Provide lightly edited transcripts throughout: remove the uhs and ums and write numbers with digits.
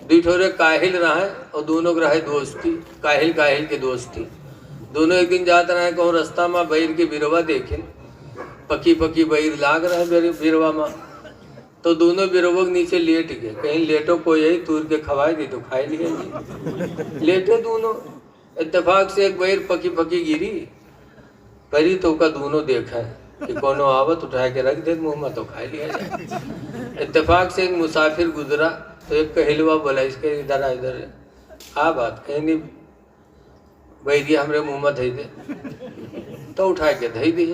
دوٹھورے کاہل رہے اور دونوں کو رہے دوستی، کاہل کاہل کے دوستی. دونوں ایک دن جاتے رہے کہوں رستہ میں بیر کی بیروا دیکھیں، پکی پکی بیر لاگ رہے بیروا میں. تو دونوں بیروگ نیچے لیٹ گئے، کہیں لیٹو کو یہی تور کے کھوائے دی تو کھائے لیے جی. لیٹے دونوں، اتفاق سے ایک بیر پکی پکی گری پری تو کا دونوں دیکھا ہے کہ کونوں آوت اٹھا کے رکھ دے منہ میں تو کھائے لیا جائے. اتفاق سے ایک مسافر گزرا تو ایک کہلوا بولا اس کے ادھر ادھر آ بات کہیں نہیں بھائی ہمارے منہ میں دھائی دے. تو اٹھا کے دھائی دی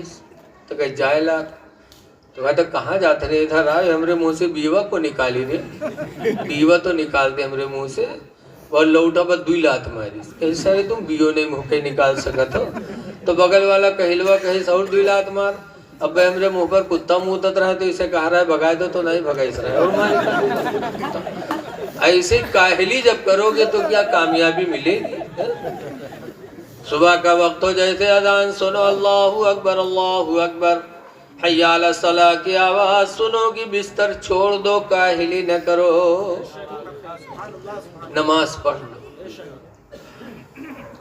تو کہیں جائے لات تو کہتا کہاں جاتے رہے ادھر آئے ہمارے منہ سے بیوہ کو نکالی دے. بیوہ تو نکال دے ہمارے منہ سے اور لوٹا بس دوئی لات ماری. کہیں سارے تم بیو نہیں منہ کے نکال سکت ہو. تو بغل والا کہلوا کہیں سور دوئی لات مار. اب بھائی ہمارے منہ پر کتا موتت رہا تو اسے کہا رہا ہے بگائے دو تو نہیں بگائیس رہا ہے اور ماری. ایسے کاہلی جب کرو گے تو کیا کامیابی ملے گی. صبح کا وقت ہو جیسے اذان سنو اللہ اکبر اللہ اکبر حی علی الصلاح کی آواز سنو کہ بستر چھوڑ دو کاہلی نہ کرو نماز پڑھ لو.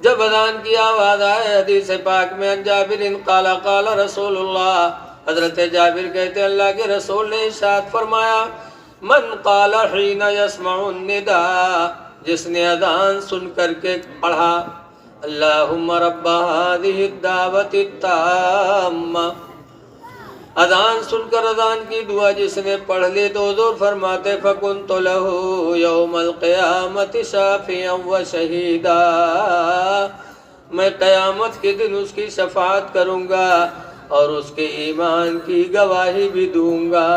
جب اذان کی آواز آئے حدیث پاک میں ان جابر قال قال رسول اللہ حضرت جابر کہتے اللہ کے رسول نے ارشاد فرمایا من قال حین یسمع النداء جس نے اذان سن کر کے پڑھا اللہم رب هذه الدعوة التامة. اذان سن کر اذان کی دعا جس نے پڑھ لی تو حضور فرماتے فکنت له یوم القیامت شافعا و شہیدا. میں قیامت کے دن اس کی شفاعت کروں گا اور اس کے ایمان کی گواہی بھی دوں گا.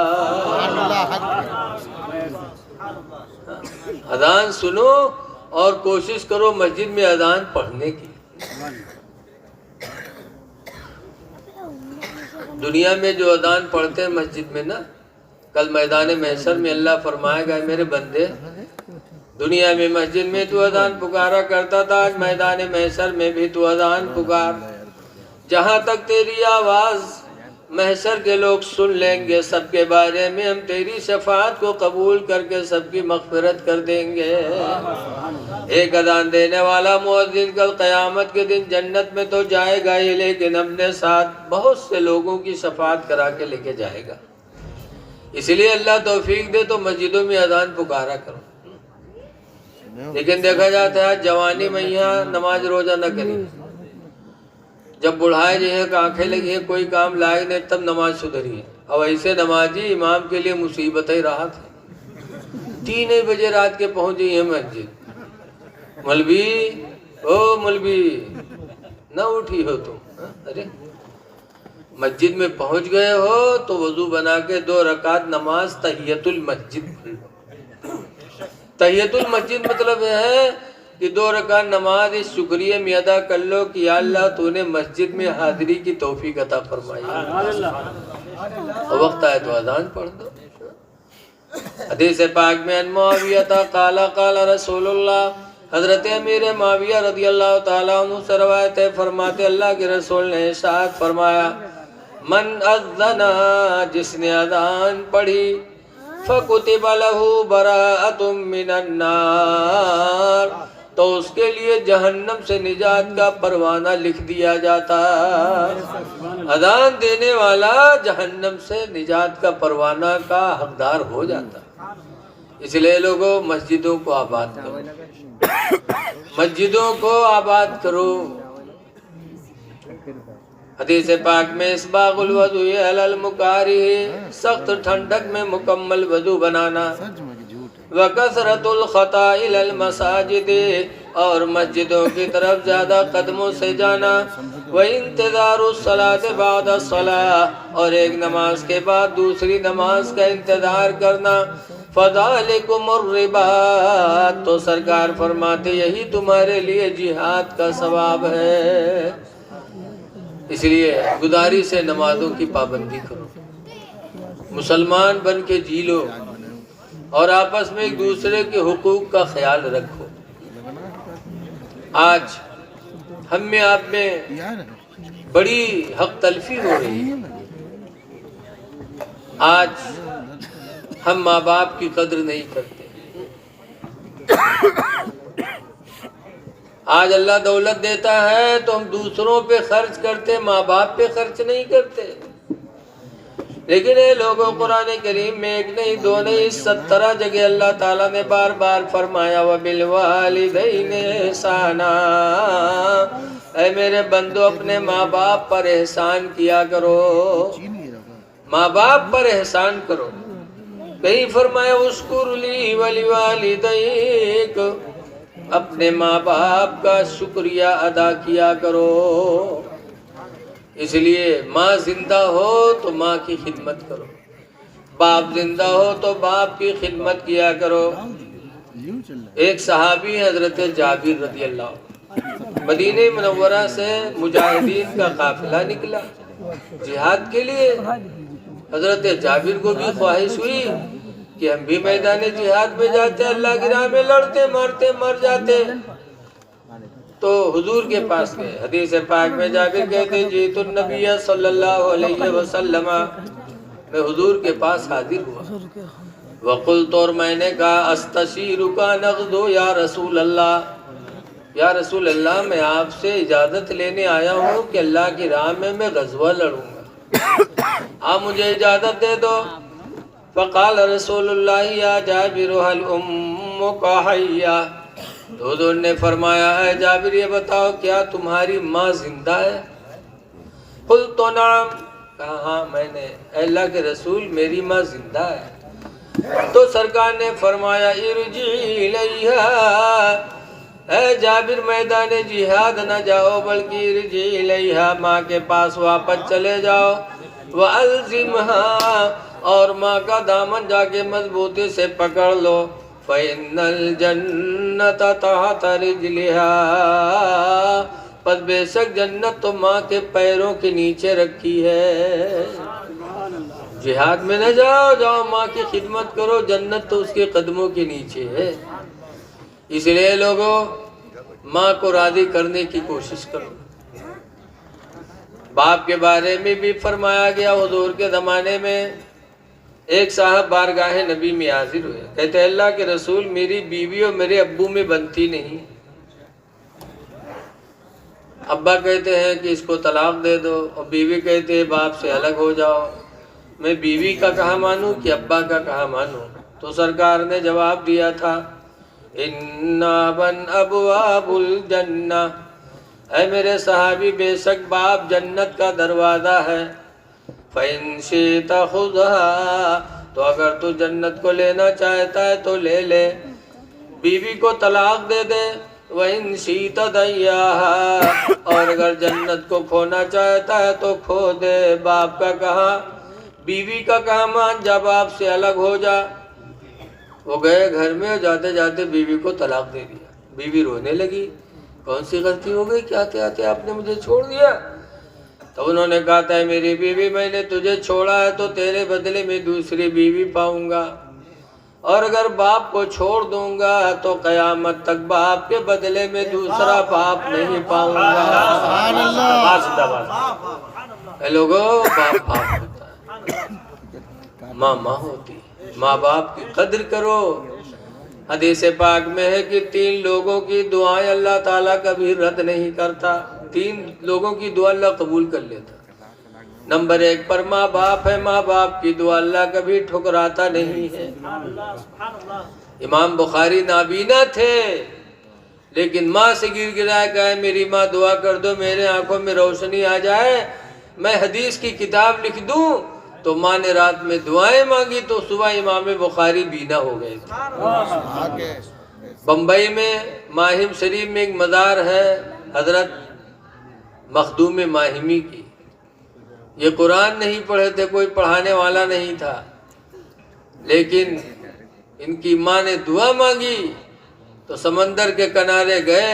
اذان سنو اور کوشش کرو مسجد میں اذان پڑھنے کی. دنیا میں جو اذان پڑھتے ہیں مسجد میں نا کل میدان محشر میں اللہ فرمائے گا میرے بندے دنیا میں مسجد میں تو اذان پکارا کرتا تھا آج میدان محشر میں بھی تو اذان پکار. جہاں تک تیری آواز محشر کے لوگ سن لیں گے سب کے بارے میں ہم تیری شفاعت کو قبول کر کے سب کی مغفرت کر دیں گے. ایک اذان دینے والا مؤذن کل قیامت کے دن جنت میں تو جائے گا ہی لیکن اپنے ساتھ بہت سے لوگوں کی شفاعت کرا کے لے کے جائے گا. اس لیے اللہ توفیق دے تو مسجدوں میں اذان پکارا کرو. لیکن دیکھا جاتا ہے جوانی میں یہاں نماز روزہ نہ کریں جب بڑھائے جو ہے کہ آنکھیں لگی ہیں کوئی کام لائے نہیں تب نماز سدھری ہے. اب ایسے نمازی امام کے لیے مصیبت ہی راحت ہے. 3 بجے رات کے پہنچی ہے مسجد مولوی او مولوی نہ اٹھی ہو تم. ارے مسجد میں پہنچ گئے ہو تو وضو بنا کے 2 رکعت نماز تحیت المسجد پڑھ لو. تحیت المسجد مطلب ہے کہ 2 رکعت نماز اس شکریہ میں ادا کر لو کہ یا اللہ تو نے مسجد میں حاضری کی توفیق عطا فرمائی. وقت آئے تو اذان پڑھ دو. حدیث پاک میں ان معاویہ قال قال رسول اللہ حضرت امیر معاویہ رضی اللہ تعالیٰ عنہ سے روایت ہے فرماتے اللہ کے رسول نے ارشاد فرمایا من اذن جس نے اذان پڑھی فَكُتِبَ لَهُ بَرَاءَةٌ مِّنَ النَّارِ تو اس کے لیے جہنم سے نجات کا پروانہ لکھ دیا جاتا. اذان دینے والا جہنم سے نجات کا پروانہ کا حقدار ہو جاتا. اس لیے لوگوں مسجدوں کو آباد کرو مسجدوں کو آباد کرو. حدیث پاک میں اسباغ الوضو علی المکارہ سخت ٹھنڈک میں مکمل وضو بنانا وکثرت الخطا الی المساجد اور مسجدوں کی طرف زیادہ قدموں سے جانا وانتظار الصلاۃ بعد الصلاۃ اور ایک نماز کے بعد دوسری نماز کا انتظار کرنا فذالکم الرباط تو سرکار فرماتے یہی تمہارے لیے جہاد کا ثواب ہے. اس لیے گزارش سے نمازوں کی پابندی کرو مسلمان بن کے جی لو اور آپس میں ایک دوسرے کے حقوق کا خیال رکھو. آج ہم میں آپ میں بڑی حق تلفی ہو رہی ہے. آج ہم ماں باپ کی قدر نہیں کرتے. آج اللہ دولت دیتا ہے تو ہم دوسروں پہ خرچ کرتے، ماں باپ پہ خرچ نہیں کرتے۔ لیکن اے لوگوں، قرآن کریم میں ایک نہیں دو نہیں 17 جگہ اللہ تعالیٰ نے بار بار فرمایا وَبِالْوَالِدَيْنِ احسانا، اے میرے بندو اپنے ماں باپ پر احسان کیا کرو، ماں باپ پر احسان کرو۔ کہیں فرمایا اُشْکُرْ لِی وَلِوَالِدَيْکَ، اپنے ماں باپ کا شکریہ ادا کیا کرو۔ اس لیے ماں زندہ ہو تو ماں کی خدمت کرو، باپ زندہ ہو تو باپ کی خدمت کیا کرو۔ ایک صحابی حضرت جابر رضی اللہ عنہ، مدینہ منورہ سے مجاہدین کا قافلہ نکلا جہاد کے لیے۔ حضرت جابر کو بھی خواہش ہوئی کہ ہم بھی میدان جہاد میں جاتے، اللہ کی راہ میں لڑتے مارتے مر جاتے، تو حضور کے پاس گئے۔ حدیث پاک میں جابر کہتے جیت النبی صلی اللہ علیہ وسلم، میں حضور کے پاس حاضر ہوا۔ وقلت، اور میں نے کہا استشیرک نغزو یا رسول اللہ، یا رسول اللہ میں آپ سے اجازت لینے آیا ہوں کہ اللہ کی راہ میں غزوہ لڑوں گا، آپ مجھے اجازت دے دو۔ فقال رسول اللہ یا جابر هل امک حیہ، تو حضور نے فرمایا اے جابر یہ بتاؤ کیا تمہاری ماں زندہ ہے؟ قلت نعم، کہا ہاں میں نے، اے اللہ کے رسول میری ماں زندہ ہے۔ تو سرکار نے فرمایا ارجعی الیہا، اے جابر میدان جہاد نہ جاؤ بلکہ ارجعی الیہا، ماں کے پاس واپس چلے جاؤ۔ وَأَلْزِمْهَا، اور ماں کا دامن جا کے مضبوطی سے پکڑ لو۔ فَإِنَّ الْجَنَّةَ تَحْتَ رِجْلِهَا، پس بے شک جنت تو ماں کے پیروں کے نیچے رکھی ہے۔ جہاد میں نہ جاؤ، جاؤ ماں کی خدمت کرو، جنت تو اس کے قدموں کے نیچے ہے۔ اس لیے لوگوں ماں کو راضی کرنے کی کوشش کرو۔ باپ کے بارے میں بھی فرمایا گیا، حضور کے زمانے میں ایک صاحب بارگاہ نبی میں حاضر ہوئے، کہتے اللہ کے رسول میری بیوی اور میرے ابو میں بنتی نہیں، ابا کہتے ہیں کہ اس کو طلاق دے دو اور بیوی کہتے ہیں باپ سے الگ ہو جاؤ، میں بیوی کا کہا مانوں کہ ابا کا کہا مانوں؟ تو سرکار نے جواب دیا تھا ان ابن ابواب الجنہ، اے میرے صحابی بے شک باپ جنت کا دروازہ ہے۔ فَإِن شِئْتَ خُذْهَا، تو اگر تو جنت کو لینا چاہتا ہے تو لے لے، بیوی کو طلاق دے دے۔ وَإِن شِئْتَ دَيَّاهَا، اور اگر جنت کو کھونا چاہتا ہے تو کھو دے۔ باپ کا کہا بیوی کا کہا مان جا، باپ سے الگ ہو جا۔ وہ گئے گھر میں اور جاتے جاتے بیوی کو طلاق دے دیا۔ بیوی رونے لگی، کون سی غلطی ہو گئی کہ آتے آتے آپ نے مجھے چھوڑ دیا؟ تو انہوں نے کہا تھا میری بیوی میں نے تجھے چھوڑا ہے تو تیرے بدلے میں دوسری بیوی پاؤں گا، اور اگر باپ کو چھوڑ دوں گا تو قیامت تک باپ کے بدلے میں دوسرا باپ نہیں پاؤں گا۔ اے لوگوں، باپ باپ ہوتا ہے، ماں ماں ہوتی ہے، ماں باپ کی قدر کرو۔ حدیث پاک میں ہے کہ 3 لوگوں کی دعائیں اللہ تعالیٰ کبھی رد نہیں کرتا، 3 لوگوں کی دعا اللہ قبول کر لیتا۔ نمبر 1 پر ماں باپ ہے، ماں باپ کی دعا اللہ کبھی ٹھکراتا نہیں ہے۔ امام بخاری نابینا تھے لیکن ماں سے گر گرائے کہا میری ماں دعا کر دو میرے آنکھوں میں روشنی آ جائے، میں حدیث کی کتاب لکھ دوں۔ تو ماں نے رات میں دعائیں مانگی تو صبح امام بخاری بینا ہو گئے تھے۔ بمبئی میں ماہم شریف میں ایک مزار ہے حضرت مخدوم ماہمی کی، یہ قرآن نہیں پڑھے تھے، کوئی پڑھانے والا نہیں تھا، لیکن ان کی ماں نے دعا مانگی تو سمندر کے کنارے گئے،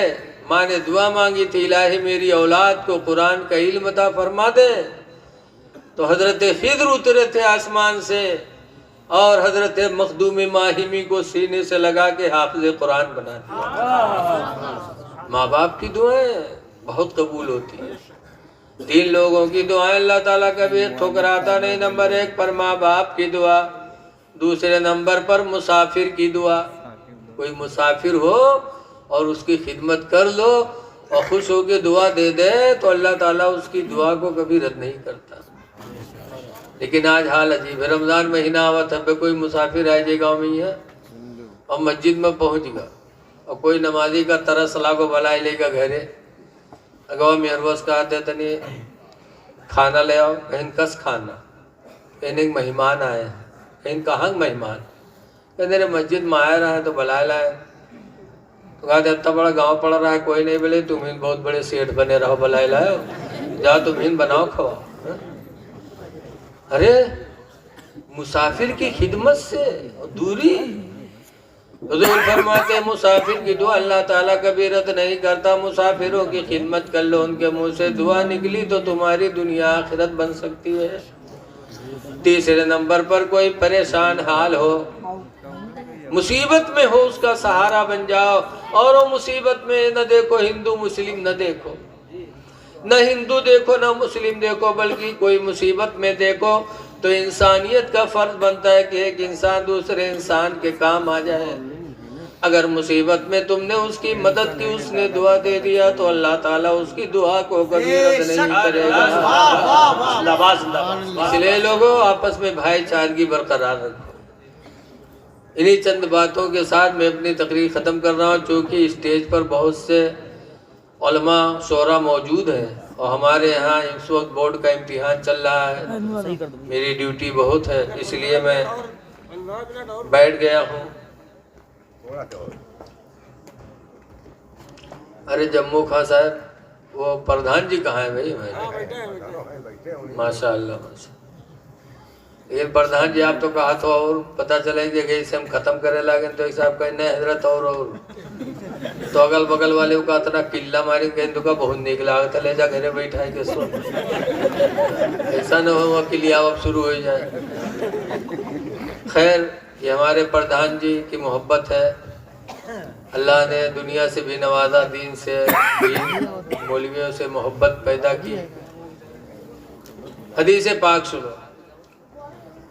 ماں نے دعا مانگی تھی الہی میری اولاد کو قرآن کا علم عطا فرما دے، تو حضرت خضر اترے تھے آسمان سے اور حضرت مخدوم ماہمی کو سینے سے لگا کے حافظ قرآن بنا دیا۔ ماں باپ کی دعائیں بہت قبول ہوتی ہیں۔ 3 لوگوں کی دعائیں اللہ تعالیٰ کبھی ٹھکراتا نہیں۔ نمبر 1 پر ماں باپ کی دعا، دوسرے نمبر پر مسافر کی دعا۔ کوئی مسافر ہو اور اس کی خدمت کر لو اور خوش ہو کے دعا دے دے تو اللہ تعالیٰ اس کی دعا کو کبھی رد نہیں کرتا. لیکن آج حال عجیب ہے. رمضان مہینہ آوت ہے، کوئی مسافر آئے جائے گاؤں میں ہی ہے اور مسجد میں پہنچ گا اور کوئی نمازی کا ترس لا کو بلائے لے گا گھرے اگوا مہروز کا آتے تنی کھانا لے آؤ. کہیں کس کھانا، کہیں مہمان آئے ہیں. کہیں کہاں مہمان؟ کہ مسجد میں آئے رہے تو بلائے لائے. تو کہا اتنا بڑا گاؤں پڑ رہا ہے کوئی نہیں بولے تم ہی بہت بڑے سیٹھ بنے رہو بلائے لائے جاؤ تم ہی بناؤ کھواؤ. ارے مسافر کی خدمت سے دوری. حضور فرماتے ہیں مسافر کی دعا اللہ تعالیٰ کبھی رد نہیں کرتا. مسافروں کی خدمت کر لو، ان کے منہ سے دعا نکلی تو تمہاری دنیا آخرت بن سکتی ہے. تیسرے نمبر پر کوئی پریشان حال ہو، مصیبت میں ہو، اس کا سہارا بن جاؤ. اور وہ مصیبت میں نہ دیکھو ہندو مسلم، نہ دیکھو نہ ہندو دیکھو نہ مسلم دیکھو، بلکہ کوئی مصیبت میں دیکھو تو انسانیت کا فرض بنتا ہے کہ ایک انسان دوسرے انسان کے کام آ جائے. اگر مصیبت میں تم نے اس کی مدد کی، اس نے دعا دے دیا تو اللہ تعالیٰ اس کی دعا کو کبھی رد نہیں کرے گا. اس لیے لوگوں آپس میں بھائی چارگی برقرار رکھو. انہی چند باتوں کے ساتھ میں اپنی تقریر ختم کر رہا ہوں. چونکہ اسٹیج پر بہت سے علماء شعراء موجود ہیں اور ہمارے یہاں اس وقت بورڈ کا امتحان چل رہا ہے. میری ڈیوٹی بہت ہے، اس لیے میں بیٹھ گیا ہوں. ارے جموں خان صاحب وہ پردھان جی کہاں ہیں بھائی؟ ماشاء اللہ ماشاء. لیکن پردھان جی آپ تو کہا تو اور پتہ چلے کہ اسے ہم ختم کرے لگے تو صاحب کہیں نہیں حضرت اور تو اگل بگل والے کا اتنا قلعہ ماری کہیں تو کا بہت نیک لاگتا لے جا گھرے بیٹھائے کے سو ایسا نہ ہو قلعہ اب شروع ہو جائے. خیر یہ ہمارے پردھان جی کی محبت ہے. اللہ نے دنیا سے بھی نوازا، دین سے، دین مولویوں سے محبت پیدا کی. حدیث پاک سنو.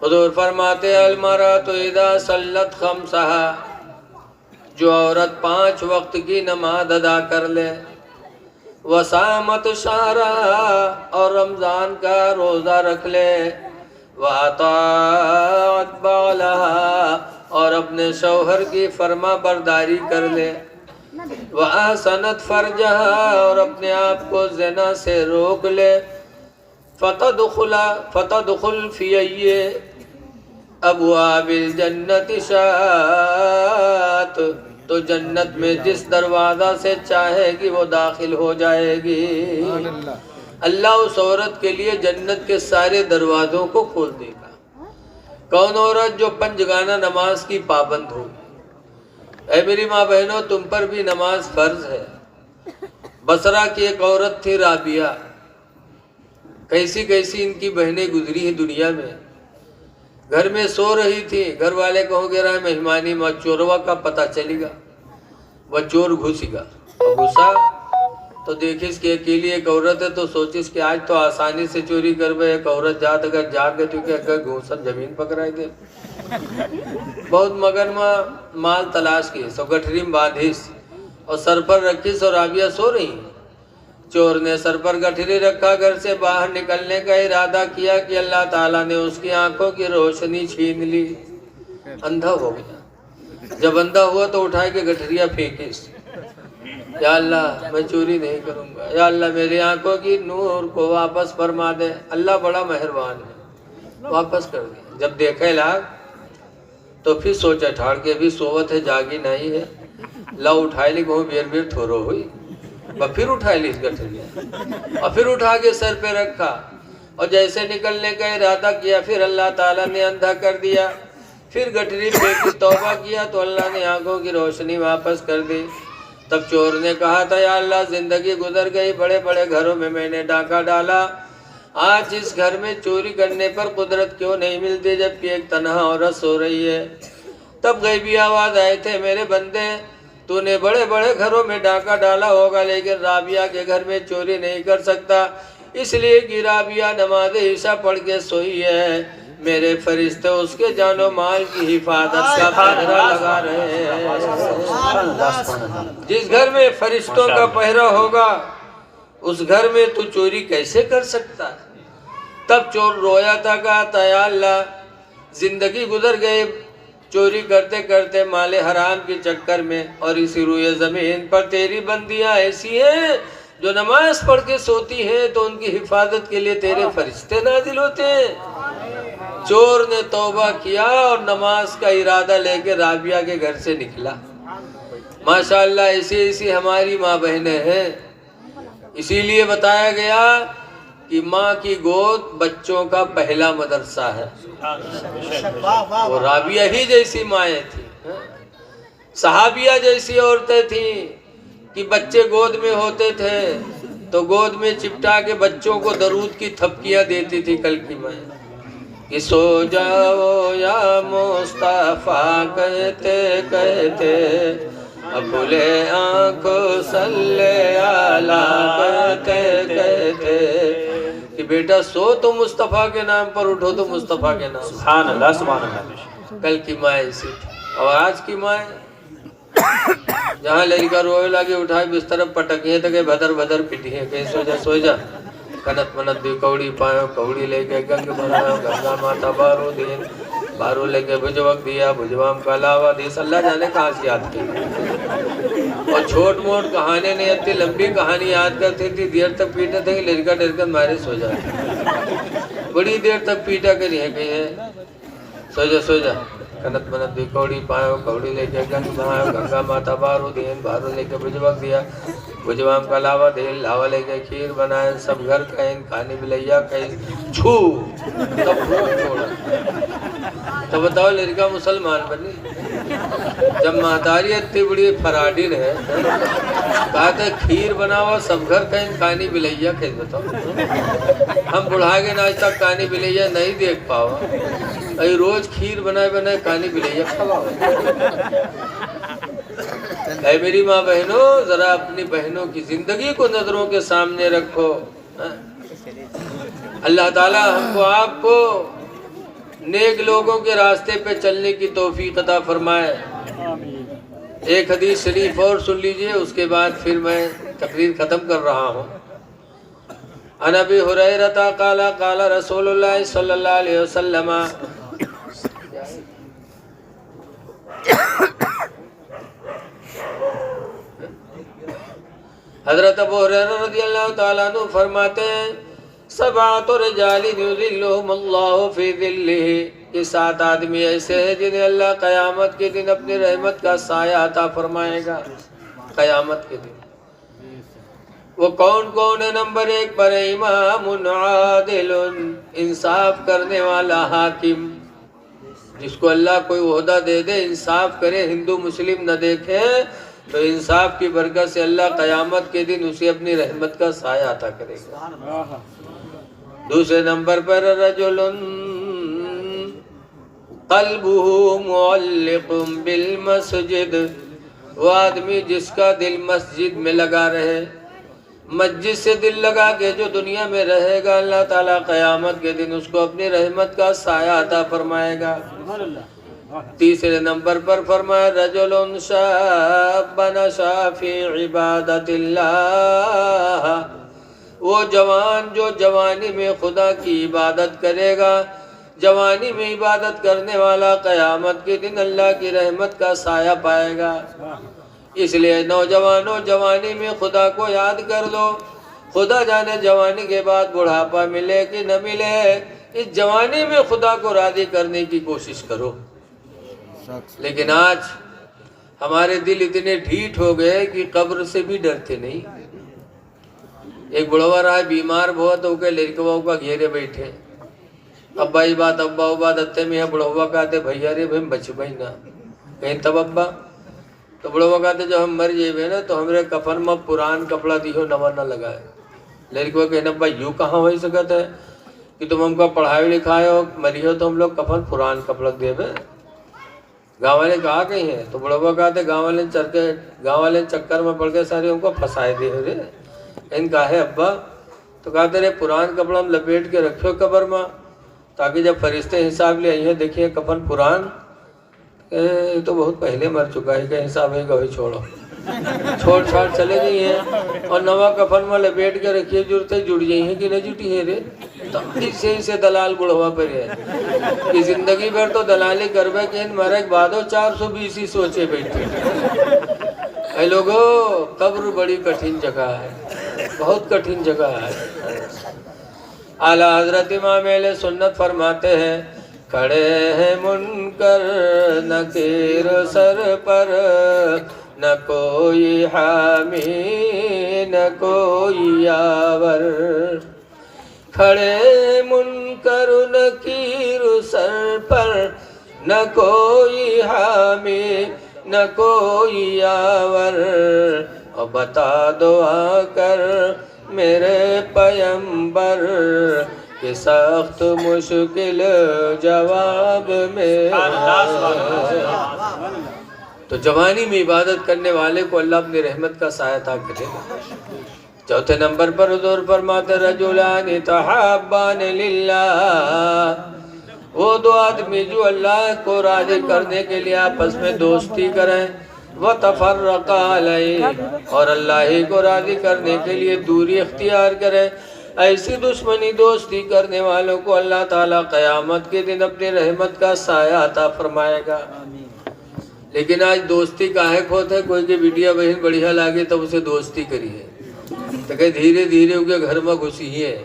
حضور فرماتے المرأۃ اذا صلت خمسہا، جو عورت 5 وقت کی نماز ادا کر لے، وصامت شہرہا، اور رمضان کا روزہ رکھ لے، وَأَطَاعَتْ بَعْلَهَا، اور اپنے شوہر کی فرما برداری کر لے، وَأَحْسَنَتْ فَرْجَهَا، اور اپنے آپ کو زنا سے روک لے، فتدخل فی ابواب الجنت شاءت، تو جنت میں جس دروازہ سے چاہے گی وہ داخل ہو جائے گی. اللہ اس عورت کے لیے جنت کے سارے دروازوں کو کھول دے گا. کون عورت؟ جو 5 گانا نماز کی پابند ہوگی. اے میری ماں بہنوں تم پر بھی نماز فرض ہے. بصرہ کی ایک عورت تھی رابعہ، کیسی کیسی ان کی بہنیں گزری ہیں دنیا میں. گھر میں سو رہی تھی، گھر والے کہو گے رہا مہمانی میں چوروا کا پتہ چلی گا. وہ چور گھسی گا اور گھسا تو دیکھیس کہ اکیلی ایک عورت ہے تو سوچیس کہ آج تو آسانی سے چوری کر بے. ایک عورت جات اگر جاگ گئے تو کہ اگر گھوسن زمین پکڑائے گئے. بہت مگن میں مال تلاش کی سو گٹھری میں باندھیس اور سر پر رکھیس اور رابعہ سو رہی. چور نے سر پر گٹھری رکھا، گھر سے باہر نکلنے کا ارادہ کیا کہ اللہ تعالیٰ نے اس کی آنکھوں کی روشنی چھین لی، اندھا ہو گیا. جب اندھا ہوا تو اٹھائے کے گٹھریاں پھینکیس. یا اللہ میں چوری نہیں کروں گا، یا اللہ میری آنکھوں کی نور کو واپس فرما دے. اللہ بڑا مہربان ہے، واپس کر دیا. جب دیکھے لاگ تو پھر سوچا ٹھاڑ کے بھی سوت ہے جاگی نہیں ہے. لا اٹھائے لی کہوں بیر بیر تھورو ہوئی. پھر اٹھا لی اس گٹھری اور پھر اٹھا کے سر پہ رکھا اور جیسے نکلنے کا ارادہ کیا پھر اللہ تعالیٰ نے اندھا کر دیا. پھر گٹھری پھینکی، توبہ کیا تو اللہ نے آنکھوں کی روشنی واپس کر دی. تب چور نے کہا تھا یا اللہ زندگی گزر گئی، بڑے بڑے گھروں میں نے ڈاکہ ڈالا، آج اس گھر میں چوری کرنے پر قدرت کیوں نہیں ملتی جبکہ ایک تنہا عورت سو رہی ہے. تب غیبی آواز آئے تھے میرے بندے تو نے بڑے بڑے گھروں میں ڈاکہ ڈالا ہوگا لیکن رابعہ کے گھر میں چوری نہیں کر سکتا، اس لیے کہ رابعہ نماز عشاء پڑھ کے سوئی ہے. میرے فرشتے اس کے جان و مال کی حفاظت کا پہرا لگا رہے ہیں۔ جس گھر میں فرشتوں کا پہرا ہوگا اس گھر میں تو چوری کیسے کر سکتا ہے؟ تب چور رویا تھا، کہا تھا یا اللہ زندگی گزر گئے چوری کرتے کرتے مال حرام کے چکر میں، اور اسی روئے زمین پر تیری بندیاں ایسی ہیں جو نماز پڑھ کے سوتی ہیں تو ان کی حفاظت کے لیے تیرے فرشتے نازل ہوتے ہیں۔ چور نے توبہ کیا اور نماز کا ارادہ لے کے رابعہ کے گھر سے نکلا۔ ماشاءاللہ ایسی ایسی ہماری ماں بہنیں ہیں۔ اسی لیے بتایا گیا کہ ماں کی گود بچوں کا پہلا مدرسہ ہے۔ وہ رابعہ ہی جیسی مائیں تھیں، صحابیہ جیسی عورتیں تھیں کہ بچے گود میں ہوتے تھے تو گود میں چپٹا کے بچوں کو درود کی تھپکیاں دیتی تھی کل کی مائیں کہ سو جاؤ یا مصطفیٰ کہتے کہتے ابھلے آنکھوں صلی اللہ کہتے کہتے کہ بیٹا سو تو مصطفیٰ کے نام پر، اٹھو تو مصطفیٰ کے نام۔ سبحان اللہ سبحان اللہ۔ کل کی مائیں ایسی تھی، اور آج کی مائیں جہاں لڑکا روئے لگے اٹھائے بستر پٹکیے تو کہ بھدر بھدر پٹی ہے، کہیں سو جا سو جا، کنت منت دی کوڑی پایو، کوڑی لے کے گنگ بھراؤ، گنگا ماتا بارو دین، بارو لے کے بھجوک دیا، بھجوام کا لاوا دیس، اللہ جانے کہاں سے یاد کی۔ اور چھوٹ موٹ کہانی نہیں آتی، لمبی کہانی یاد کرتی تھی، دیر تک پیٹے تھے کہ لڑکا ڈرکن مارے سو جاتے، بڑی دیر تک پیٹا کری ہے کہ سو جا سو جا، کنت منت دی کوڑی پایو، کوڑی لے کے گنگ بھراؤ، گنگا ماتا بارو دین، بارو لے کے بھجوک دیا، بھجوام کا لاوا دین، لاوا لے کے کھیر بنائے، سب گھر کہیں کھانی بلیا کہیں چھو تب بھوک چھوڑا۔ تو بتاؤ لڑکا مسلمان بنی؟ جب مہتاری اتنی بڑی فراڈین ہے، کہا تھا کھیر بناوا سب گھر کہیں کھانی بلیا کہیں، بتاؤ ہم بڑھا کے آج تک کھانی بلیا نہیں دیکھ پاؤ، ای روز کھیر بنائے بنائے کھانی بلیا کھواؤ۔ اے میری ماں بہنوں، ذرا اپنی بہنوں کی زندگی کو نظروں کے سامنے رکھو۔ اللہ تعالی ہم کو آپ کو نیک لوگوں کے راستے پہ چلنے کی توفیق عطا فرمائے۔ ایک حدیث شریف اور سن لیجئے، اس کے بعد پھر میں تقریر ختم کر رہا ہوں۔ عن ابی ہریرہ قال قال رسول اللہ صلی اللہ علیہ وسلم، حضرت ابو ہریرہ رضی اللہ تعالیٰ عنہ فرماتے ہیں سبعۃ رجال یظلهم اللہ فی ظلہ، یہ 7 آدمی ایسے ہیں جنہیں اللہ قیامت کے دن اپنی رحمت کا سایہ عطا فرمائے گا۔ قیامت کے دن وہ کون کون ہے؟ نمبر 1 پر امام عادل، انصاف کرنے والا حاکم، جس کو اللہ کوئی عہدہ دے دے انصاف کرے، ہندو مسلم نہ دیکھے، تو انصاف کی برکت سے اللہ قیامت کے دن اسے اپنی رحمت کا سایہ عطا کرے گا۔ دوسرے نمبر پر رجل قلبہ معلق بالمسجد، وہ آدمی جس کا دل مسجد میں لگا رہے، مسجد سے دل لگا کے جو دنیا میں رہے گا، اللہ تعالیٰ قیامت کے دن اس کو اپنی رحمت کا سایہ عطا فرمائے گا۔ تیسرے نمبر پر فرمایا رجل شاب نشأ فی عبادت اللہ، وہ جوان جو جوانی میں خدا کی عبادت کرے گا، جوانی میں عبادت کرنے والا قیامت کے دن اللہ کی رحمت کا سایہ پائے گا۔ اس لیے نوجوانوں جوانی میں خدا کو یاد کر لو، خدا جانے جوانی کے بعد بڑھاپا ملے کہ نہ ملے، اس جوانی میں خدا کو راضی کرنے کی کوشش کرو۔ لیکن آج ہمارے دل اتنے ڈھیٹ ہو گئے کہ قبر سے بھی ڈرتے نہیں۔ ایک بڑھوا رہا ہے بیمار بہت ہو کے لڑکواؤں کا گھیرے بیٹھے، ابا ہی بات ابا ہو بات اتے میں بڑھوا کہتے بھیا رے بھائی بچ بھائی نہ کہیں تب ابا، تو بڑھوا کہتے جب ہم مر جائے نا تو ہمارے کفن میں پران کپڑا دیو نوا نہ لگائے۔ لڑکوا کہنا ابا یوں کہاں ہو سکتا ہے کہ تم ہم کو پڑھائی لکھائے ہو، مری ہو تو ہم لوگ کفن پران کپڑا دے بے، گاؤں والے کہا کہیں ہیں؟ تو بڑھوا کہتے گاؤں والے چکر میں پڑ کے سارے ہم کو پھنسائے دے رے، ان کا ہے ابا، تو کہتے رہے پران کپڑا ہم لپیٹ کے رکھو قبر ماں، تاکہ جب فرشتے حساب لے آئی ہیں دیکھیے کفن پران یہ تو بہت پہلے مر چکا ہے کہ حساب ہے کہ چھوڑو چھوڑ چھاڑ چلے گئی ہیں اور نوا کفن میں لپیٹ کے رکھیے جڑتے جڑ گئی ہیں کہ نہ جٹی ہے رے تو اسے دلال بڑھوا پر ہے کہ زندگی بھر تو دلالی کروے کہ ان مرے بعدو 420 سوچے بیٹھے اے لوگو قبر بڑی کٹھن جگہ ہے بہت کٹھن جگہ ہے اعلیٰ حضرت امام اہل سنت فرماتے ہیں کھڑے ہیں منکر نکیر سر پر نہ کوئی حامی نہ کوئی یاور کھڑے منکر نکیر سر پر نہ کوئی حامی نہ کوئی یاور اور بتا دو آ کر میرے پیمبر کہ سخت مشکل جواب میرا تو جوانی میں عبادت کرنے والے کو اللہ اپنی رحمت کا سایہ عطا کرے گا چوتھے نمبر پر حضور فرماتے رجلان تحابان للہ وہ دو آدمی جو اللہ کو راضی کرنے کے لیے آپس میں دوستی کریں وَتَفَرَّقَ عَلَيْهِ اور اللہ ہی کو راضی کرنے کے لیے دوری اختیار کریں ایسی دشمنی دوستی کرنے والوں کو اللہ تعالیٰ قیامت کے دن اپنی رحمت کا سایہ عطا فرمائے گا لیکن آج دوستی کاہے کھوت ہے کوئی کی بیٹیا بہن بڑھیا لاگے تب اسے دوستی کری ہے تو کہ دھیرے دھیرے ان کے گھر میں گھسی ہے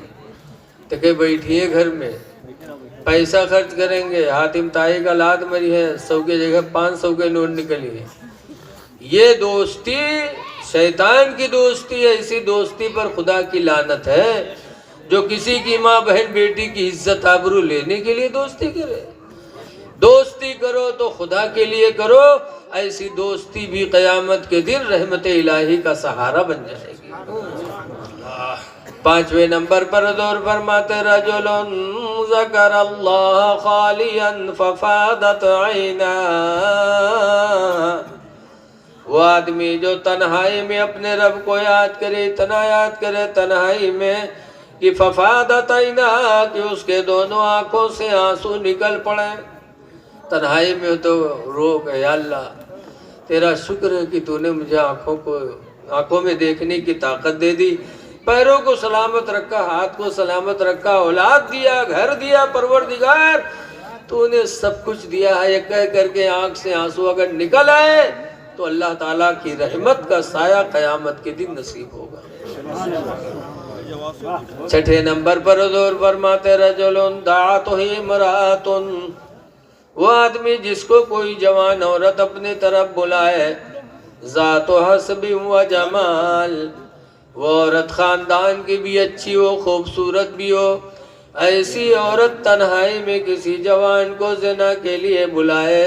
تو کہ بیٹھیے گھر میں پیسہ خرچ کریں گے حاتم تائی کا لات مری ہے 100 کی جگہ 500 کے نوٹ نکلی ہے یہ دوستی شیطان کی دوستی ہے اسی دوستی پر خدا کی لعنت ہے جو کسی کی ماں بہن بیٹی کی عزت آبرو لینے کے لیے دوستی کرے دوستی کرو تو خدا کے لیے کرو ایسی دوستی بھی قیامت کے دن رحمت الہی کا سہارا بن جائے گی پانچویں نمبر پر حضور فرماتے رجل ذکر اللہ خالیا ففادت عینا وہ آدمی جو تنہائی میں اپنے رب کو یاد کرے اتنا یاد کرے تنہائی میں کہ ففادت عینا کہ اس کے دونوں آنکھوں سے آنسو نکل پڑے تنہائی میں تو رو کہ یا اللہ تیرا شکر ہے کہ تو نے مجھے آنکھوں میں دیکھنے کی طاقت دے دی پیروں کو سلامت رکھا ہاتھ کو سلامت رکھا اولاد دیا گھر دیا پروردگار تو نے سب کچھ دیا ہے یہ کہہ کر کے آنکھ سے آنسو اگر نکل آئے تو اللہ تعالیٰ کی رحمت کا سایہ قیامت کے دن نصیب ہوگا چھٹے نمبر پر حضور فرماتے رجل دعاتہ امرأۃ وہ آدمی جس کو کوئی جوان عورت اپنے طرف بلائے ذات حسب و جمال وہ عورت خاندان کی بھی اچھی ہو خوبصورت بھی ہو ایسی عورت تنہائی میں کسی جوان کو زنا کے لیے بلائے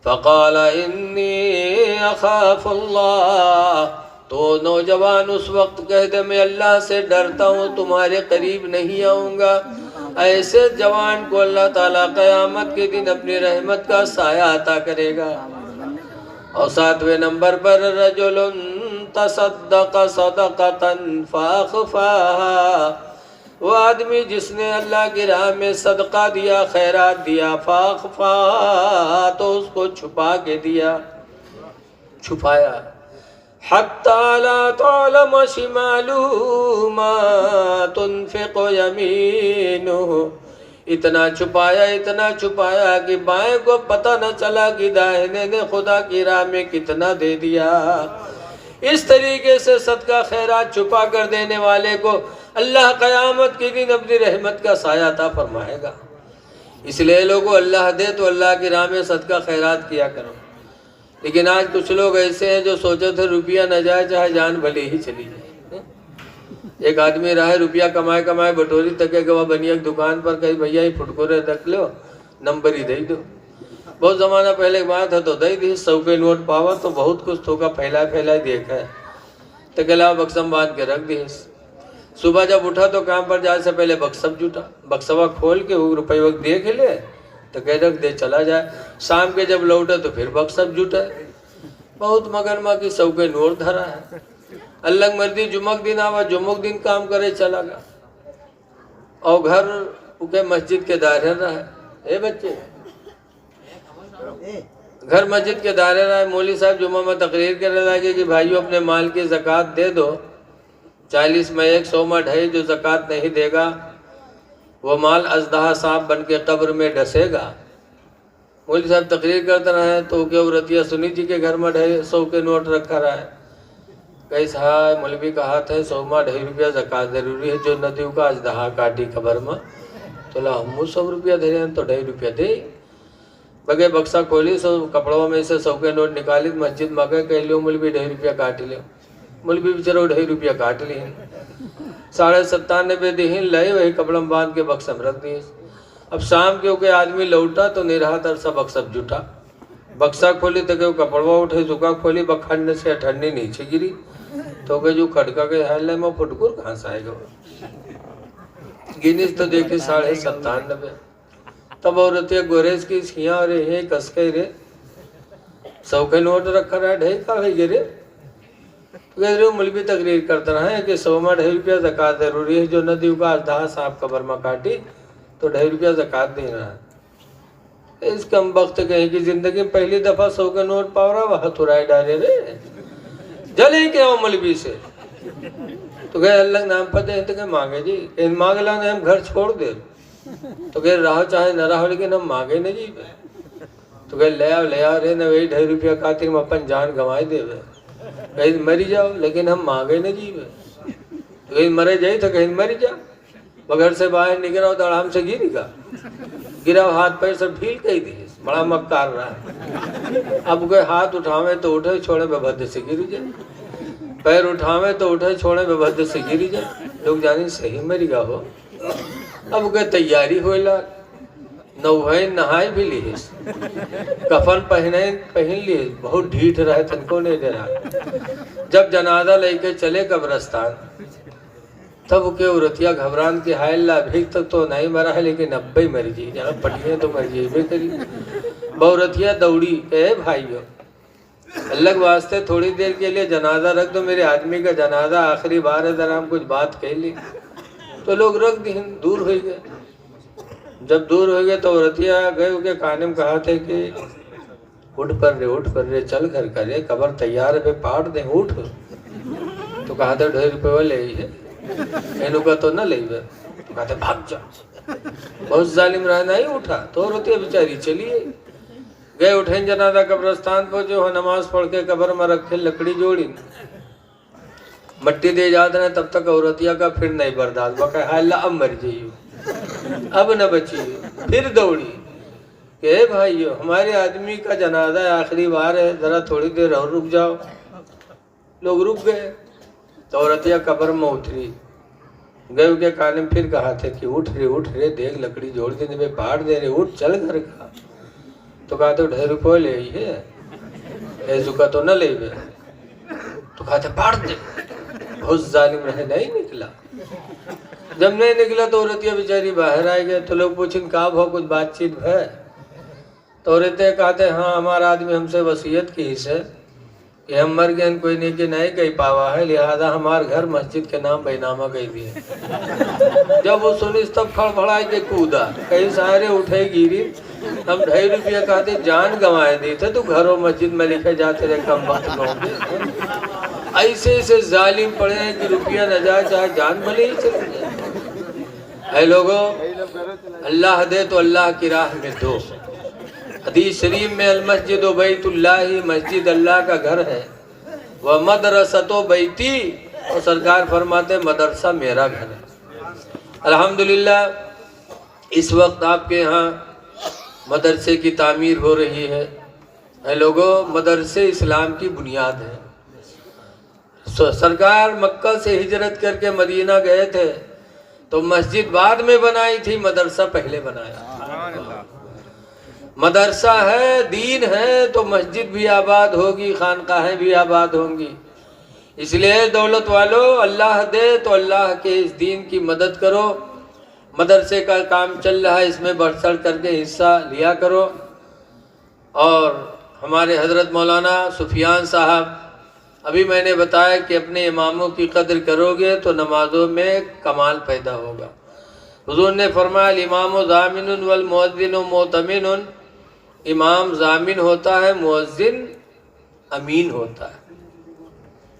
فقال انی اخاف اللہ تو نوجوان اس وقت کہہ دے میں اللہ سے ڈرتا ہوں تمہارے قریب نہیں آؤں گا ایسے جوان کو اللہ تعالیٰ قیامت کے دن اپنی رحمت کا سایہ عطا کرے گا اور ساتویں نمبر پر رجل تصدق صدقتا فاخفاها وہ آدمی جس نے اللہ کی راہ میں صدقہ دیا خیرات دیا فاخفاها تو اس کو چھپا کے دیا چھپایا حتی لا تعلم شماله ما تنفق يمينه اتنا چھپایا کہ بائیں کو پتہ نہ چلا کہ داہنے نے خدا کی راہ میں کتنا دے دیا اس طریقے سے صدقہ خیرات چھپا کر دینے والے کو اللہ قیامت کے دن اپنی رحمت کا سایہ عطا فرمائے گا اس لیے لوگوں اللہ دے تو اللہ کی راہ میں صدقہ خیرات کیا کرو لیکن آج کچھ لوگ ایسے ہیں جو سوچے تھے روپیہ نہ جائے چاہے جان بھلے ہی چلی جائے ایک آدمی رہے روپیہ کمائے بٹوری تکے گوا بنی ایک دکان پر کہیں بھیا ہی پھٹکورے رکھ لو نمبر ہی دے دو بہت زمانہ پہلے بات ہے تو دے دی 100 کے نوٹ پاوا تو بہت کچھ تھوکا پھیلائے دیکھا ہے تو کہلا بکسم باندھ کے رکھ دی صبح جب اٹھا تو کام پر جانے سے پہلے بکسب جھوٹا بکسوا کھول کے وہ روپے وقت دیکھ لے تو کہہ رکھ دے چلا جائے شام کے جب لوٹے تو پھر بکسب جھوٹا بہت مگرمہ کی 100 کے نوٹ دھرا ہے اللہ مرضی جمعک دن آوا جمعک دن کام کرے چلا گا اور گھر وہ کہ مسجد کے دائرے رہا اے بچے گھر مسجد کے دائرے رہا ہے. مولوی صاحب جمعہ میں تقریر کرنے لگے کہ بھائیو اپنے مال کی زکوٰۃ دے دو. 40 میں 1, 100 میں 2.5. جو زکوٰۃ نہیں دے گا وہ مال اژدہا سانپ بن کے قبر میں ڈسے گا. مولوی صاحب تقریر کرتے رہے تو کہ عورتیہ سنی جی کے گھر میں 100 کے نوٹ رکھا رہا ہے. کئی صاحب مولوی کا ہاتھ ہے 100 میں 2.5 روپیہ زکوٰۃ ضروری ہے. جو ندیوں کا اژدہا کاٹی قبر میں تو ہم 100 روپیہ دے رہے ہیں تو 2.5 روپیہ دے. بگے بکسا کھولی 100 کپڑوں میں سے 100 کے نوٹ نکالی مسجد میں گئے کہ لیو مولوی 2.5 روپیہ کاٹ لے. مولوی بیچارہ 2.5 روپیہ کاٹ لی. 97.5 دہین لائے وہی کپڑا میں باندھ کے بکسا میں رکھ دیے. اب شام کے کہ آدمی لوٹا تو نہیں رہا ترسا بکسا جھوٹا. بکسا کھولی تو کہ کپڑوا اٹھے زکا کھولی بکھڑنے سے ٹھنڈی نیچے گری تو کہ جو کھڑکا کے حال میں پھٹکور کہاں سے آئے گا. گنیس تو دیکھی 97.5. تب عورتیں گوریز کی چھیاں اور یہ کس کے رے 100 کے نوٹ رکھا رہا ہے 2.5 کا ہے گرے. مولوی تقریر کرتا رہا ہے کہ 100 میں 2.5 روپیہ زکوٰۃ ضروری ہے. جو ندیوں کا اژدہا سانپ قبر میں کاٹی تو 2.5 روپیہ زکوٰۃ دینا ہے. اس کم وقت کہیں کی زندگی میں پہلی دفعہ 100 کے نوٹ پاؤ رہا وہ ہتھرائے ڈالے رے جلے کیا مولوی سے تو کہ اللہ نام پتہ تو کہ مانگے جی ان مانگ لا ہم گھر چھوڑ دے تو کہ رہو چاہے نہ رہو لیکن ہم مانگے نہ جی تو کہ لے آ رہے نہ وہی 2.5 روپیہ خاطر میں اپن جان گنوائے دے کہیں مری جاؤ لیکن ہم مانگے نہ جی کہیں مرے جائے تو کہیں مری جا. گھر سے باہر نکلا تو آرام سے گرا ہاتھ پیر سب ڈھیل کہی دی بڑا مکار رہا ہے. اب کوئی ہاتھ اٹھاوے تو اٹھے چھوڑے بے بھد سے گری جائے. پیر اٹھاوے تو اٹھے چھوڑے بے بھد سے گری جائے. لوگ جانے صحیح مری گا ہو. اب کوئی تیاری ہوئے لا نوہے نہائے بھی لیے کفن پہن لیے بہت ڈھیٹ رہے تن کو نہیں دے رہا. جب جنازہ لے کے چلے قبرستان تب کہ عورتیہ گھبران کی ہائے اللہ ابھی تک تو نہیں مرا ہے لیکن اب بھی مر جی جہاں پٹیاں تو مر جی بھی کری. عورتیہ دوڑی اے بھائیو اللہ واسطے تھوڑی دیر کے لیے جنازہ رکھ دو میرے آدمی کا جنازہ آخری بار ہے ذرا ہم کچھ بات کہہ لی. تو لوگ رکھ دی دور ہوئی گئے. جب دور ہو گئے تو عورتیہ گئے کہ کانے میں کہا تھے کہ اٹھ پر رے چل گھر کرے قبر تیار ہے پاٹ دیں اٹھ. تو کہا تھا 2.5 روپے لے ہے اینو کا تو نہ لے گئے. تو کہا تھا بھاگ جا بہت ظالم رہنا ہی اٹھا تو عورتیہ بیچاری چلیے گئے. اٹھیں جنازہ قبرستان پہنچے وہ نماز پڑھ کے قبر میں رکھے لکڑی جوڑی مٹی دے جاتے ہیں تب تک عورتیہ کا پھر نہیں برداشت. وہ کہا اللہ اب مر جائیو اب نہ بچیے. پھر دوڑی کہ اے بھائیو ہمارے آدمی کا جنازہ آخری بار ہے ذرا تھوڑی دیر اور رک جاؤ. لوگ رک گئے تو عورتیہ قبر میں اتری گئے کے کانے میں پھر کہا تھا کہ اٹھ رے دیکھ لکڑی جوڑ دینے میں پاڑ دے رہے اٹھ چل گھر کا. تو کہا تھا 2.5 روپے لے ہے ایسو کا تو نہ لے گئے. تو کہا تھا پاڑ دے بہت ظالم رہے نہیں نکلا. جب نہیں نکلا تو عورتیہ بیچاری باہر آئے گئے تو لوگ پوچھیں کہا بھو کچھ بات چیت ہے. تو عورتیں کہتے ہاں ہمارا آدمی ہم سے وصیت کی ہے کہ ہم مر گئے کوئی نیکی نہیں کہی پاوا ہے لہذا ہمارے گھر مسجد کے نام بینامہ کہی دیے. جب وہ سنی تب کھڑبڑائے کے کودا کئی سارے اٹھے گیری. ہم 2.5 روپیہ کہتے جان گنوائے دی تھے تو گھروں مسجد میں لکھے جاتے رہے کم وقت میں ایسے ظالم پڑے ہیں کہ روپیہ نہ جائے چاہے جان بھلے ہی چلے جائے. اے لوگوں اللہ دے تو اللہ کی راہ میں دو. حدیث شریف میں المسجد و بیت اللہ مسجد اللہ کا گھر ہے وہ مدرسۃ و بیتی اور سرکار فرماتے مدرسہ میرا گھر ہے. الحمدللہ اس وقت آپ کے یہاں مدرسے کی تعمیر ہو رہی ہے. اے لوگوں مدرسے اسلام کی بنیاد ہے. سرکار مکہ سے ہجرت کر کے مدینہ گئے تھے تو مسجد بعد میں بنائی تھی مدرسہ پہلے بنایا. مدرسہ ہے دین ہے تو مسجد بھی آباد ہوگی خانقاہیں بھی آباد ہوں گی. اس لیے دولت والو اللہ دے تو اللہ کے اس دین کی مدد کرو. مدرسے کا کام چل رہا ہے اس میں بڑھ چڑھ کر کے حصہ لیا کرو. اور ہمارے حضرت مولانا سفیان صاحب ابھی میں نے بتایا کہ اپنے اماموں کی قدر کرو گے تو نمازوں میں کمال پیدا ہوگا. حضور نے فرمایا الامام ضامن والمؤذن مؤتمن، امام ضامن ہوتا ہے، مؤذن امین ہوتا ہے۔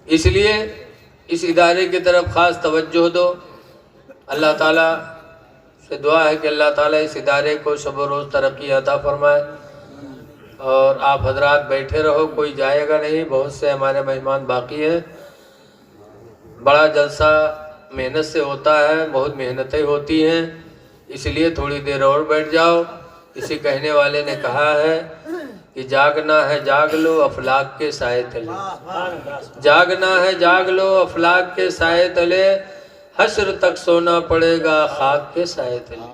اس لیے اس ادارے کی طرف خاص توجہ دو۔ اللہ تعالیٰ سے دعا ہے کہ اللہ تعالیٰ اس ادارے کو شب و روز ترقی عطا فرمائے، اور آپ حضرات بیٹھے رہو، کوئی جائے گا نہیں، بہت سے ہمارے مہمان باقی ہیں۔ بڑا جلسہ محنت سے ہوتا ہے، بہت محنتیں ہوتی ہیں، اس لیے تھوڑی دیر اور بیٹھ جاؤ۔ کسی کہنے والے نے کہا ہے کہ جاگنا ہے جاگ لو افلاک کے سائے تلے، جاگنا ہے جاگ لو افلاک کے سائے تلے، حشر تک سونا پڑے گا خاک کے سائے تلے۔